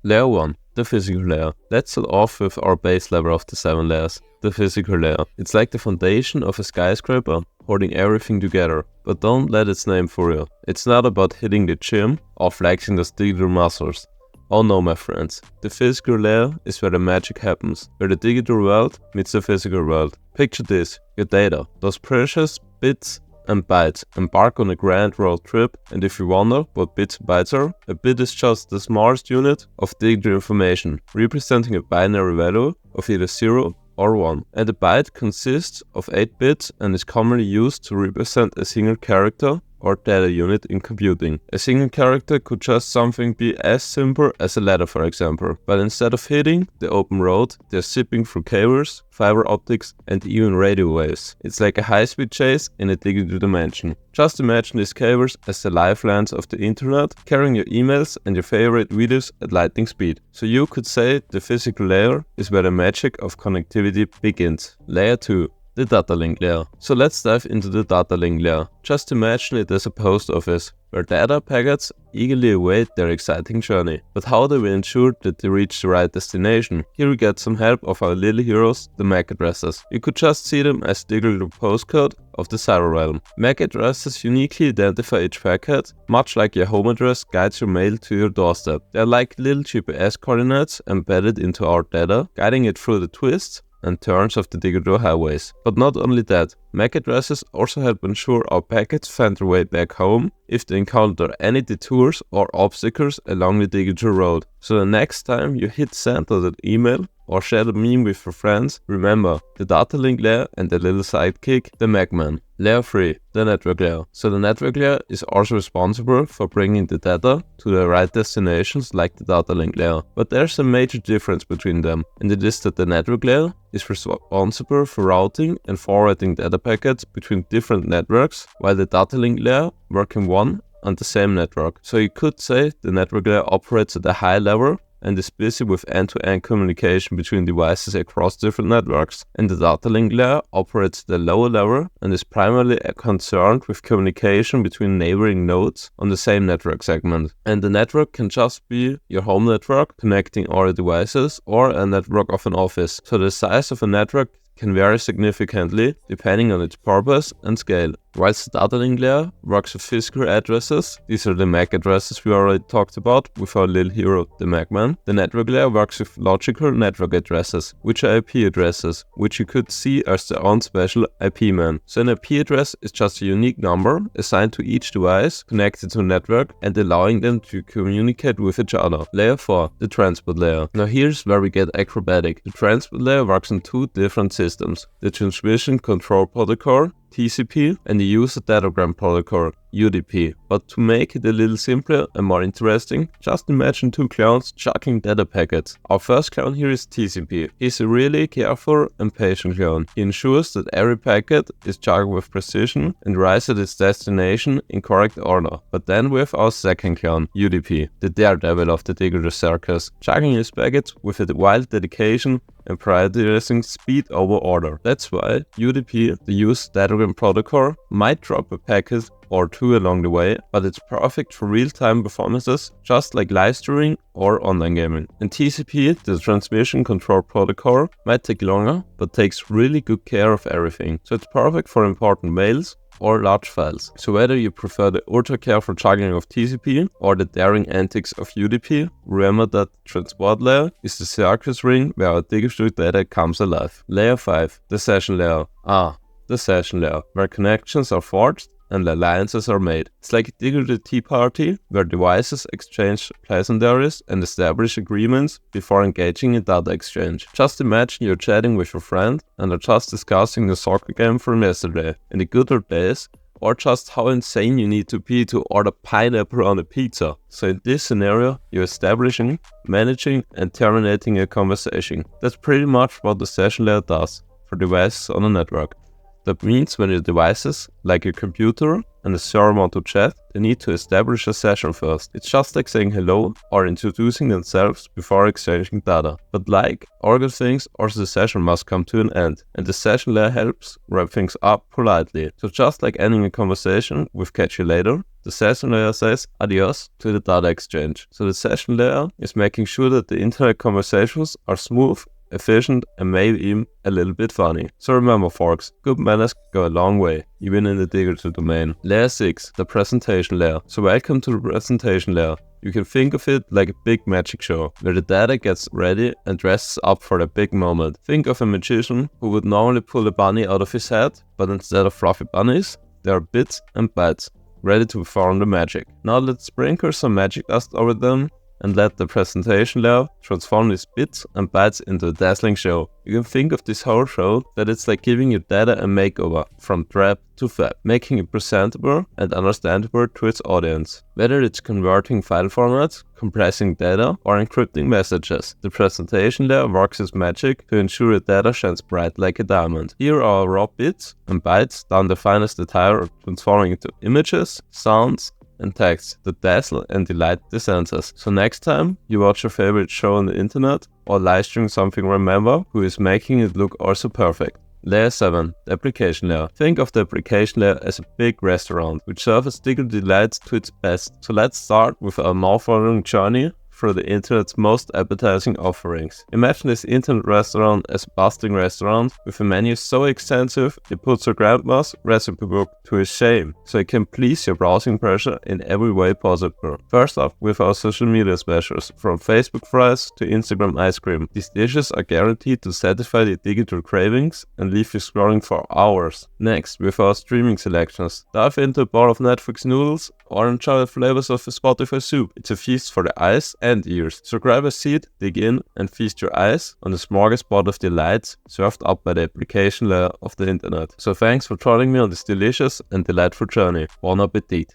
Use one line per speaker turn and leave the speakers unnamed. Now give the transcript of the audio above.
Layer 1. The physical layer. Let's start off with our base level of the 7 layers. The physical layer. It's like the foundation of a skyscraper, holding everything together. But don't let its name fool you. It's not about hitting the gym or flexing those digital muscles. Oh no, my friends. The physical layer is where the magic happens, where the digital world meets the physical world. Picture this, your data, those precious bits and bytes, embark on a grand road trip, and if you wonder what bits and bytes are, a bit is just the smallest unit of digital information, representing a binary value of either 0 or 1. And a byte consists of 8 bits and is commonly used to represent a single character or data unit in computing. A single character could just something be as simple as a letter, for example, but instead of hitting the open road, they're zipping through cables, fiber optics and even radio waves. It's like a high-speed chase in a digital dimension. Just imagine these cables as the lifelines of the internet, carrying your emails and your favorite videos at lightning speed. So you could say the physical layer is where the magic of connectivity begins. Layer 2. The data link layer. So let's dive into the data link layer. Just imagine it as a post office, where data packets eagerly await their exciting journey. But how do we ensure that they reach the right destination? Here we get some help of our little heroes, the MAC addresses. You could just see them as digital postcode of the cyber realm. MAC addresses uniquely identify each packet, much like your home address guides your mail to your doorstep. They're like little GPS coordinates embedded into our data, guiding it through the twists and turns of the digital highways. But not only that, MAC addresses also help ensure our packets find their way back home if they encounter any detours or obstacles along the digital road. So the next time you hit send on that email or share the meme with your friends, remember the data link layer and the little sidekick, the MACman. Layer 3. The network layer. So the network layer is also responsible for bringing the data to the right destinations like the data link layer. But there's a major difference between them, and it is that the network layer is responsible for routing and forwarding data packets between different networks, while the data link layer works in one and the same network. So you could say the network layer operates at a high level and is busy with end-to-end communication between devices across different networks. And the data link layer operates at a lower level and is primarily concerned with communication between neighboring nodes on the same network segment. And the network can just be your home network connecting all the devices or a network of an office. So the size of a network can vary significantly depending on its purpose and scale. Whilst the data link layer works with physical addresses, these are the MAC addresses we already talked about with our little hero, the MACman. The network layer works with logical network addresses, which are IP addresses, which you could see as their own special IP man. So an IP address is just a unique number assigned to each device connected to a network and allowing them to communicate with each other. Layer 4. The transport layer. Now here's where we get acrobatic. The transport layer works in two different systems: the transmission control protocol, TCP, and the user datagram protocol, UDP. But to make it a little simpler and more interesting, just imagine two clowns juggling data packets. Our first clown here is TCP. He's a really careful and patient clown. He ensures that every packet is juggled with precision and arrives at its destination in correct order. But then we have our second clown, UDP, the daredevil of the digital circus, juggling his packets with a wild dedication and prioritizing speed over order. That's why UDP, the user datagram protocol, might drop a packet or two along the way, but it's perfect for real-time performances, just like live streaming or online gaming. And TCP, the transmission control protocol, might take longer, but takes really good care of everything. So it's perfect for important mails or large files. So whether you prefer the ultra careful juggling of TCP or the daring antics of UDP, remember that transport layer is the circus ring where our digital data comes alive. Layer 5. The session layer. The session layer, where connections are forged and alliances are made. It's like a digital tea party where devices exchange pleasantries and establish agreements before engaging in data exchange. Just imagine you're chatting with your friend and are just discussing the soccer game from yesterday, in the good old days, or just how insane you need to be to order pineapple on a pizza. So in this scenario, you're establishing, managing and terminating a conversation. That's pretty much what the session layer does for devices on a network. That means when your devices, like your computer and the server want to chat, they need to establish a session first. It's just like saying hello or introducing themselves before exchanging data. But like all good things, also the session must come to an end, and the session layer helps wrap things up politely. So just like ending a conversation with catch you later, The session layer says adios to the data exchange. So the session layer is making sure that the internet conversations are smooth, efficient, and maybe even a little bit funny. So remember folks, good manners go a long way, even in the digital domain. Layer 6, the presentation layer. So welcome to the presentation layer. You can think of it like a big magic show, where the data gets ready and dresses up for the big moment. Think of a magician who would normally pull a bunny out of his head, but instead of fluffy bunnies, there are bits and bytes, ready to perform the magic. Now let's sprinkle some magic dust over them and let the presentation layer transform these bits and bytes into a dazzling show. You can think of this whole show that it's like giving your data a makeover from drab to fab, making it presentable and understandable to its audience. Whether it's converting file formats, compressing data, or encrypting messages, the presentation layer works its magic to ensure the data shines bright like a diamond. Here are raw bits and bytes down the finest detail, transforming into images, sounds, and text that dazzle and delight the senses. So next time you watch your favorite show on the internet or live stream something, remember who is making it look also perfect. Layer 7, the application layer. Think of the application layer as a big restaurant which serves digital delights to its best. So let's start with our mouth-watering journey through the internet's most appetizing offerings. Imagine this internet restaurant as a bustling restaurant with a menu so extensive it puts your grandma's recipe book to shame, so it can please your browsing pressure in every way possible. First up with our social media specials, from Facebook fries to Instagram ice cream. These dishes are guaranteed to satisfy your digital cravings and leave you scrolling for hours. Next, with our streaming selections, dive into a bowl of Netflix noodles or enjoy the flavors of a Spotify soup. It's a feast for the eyes and ears. So grab a seat, dig in, and feast your eyes on the smorgasbord of delights served up by the application layer of the internet. So thanks for joining me on this delicious and delightful journey. Bon appetit!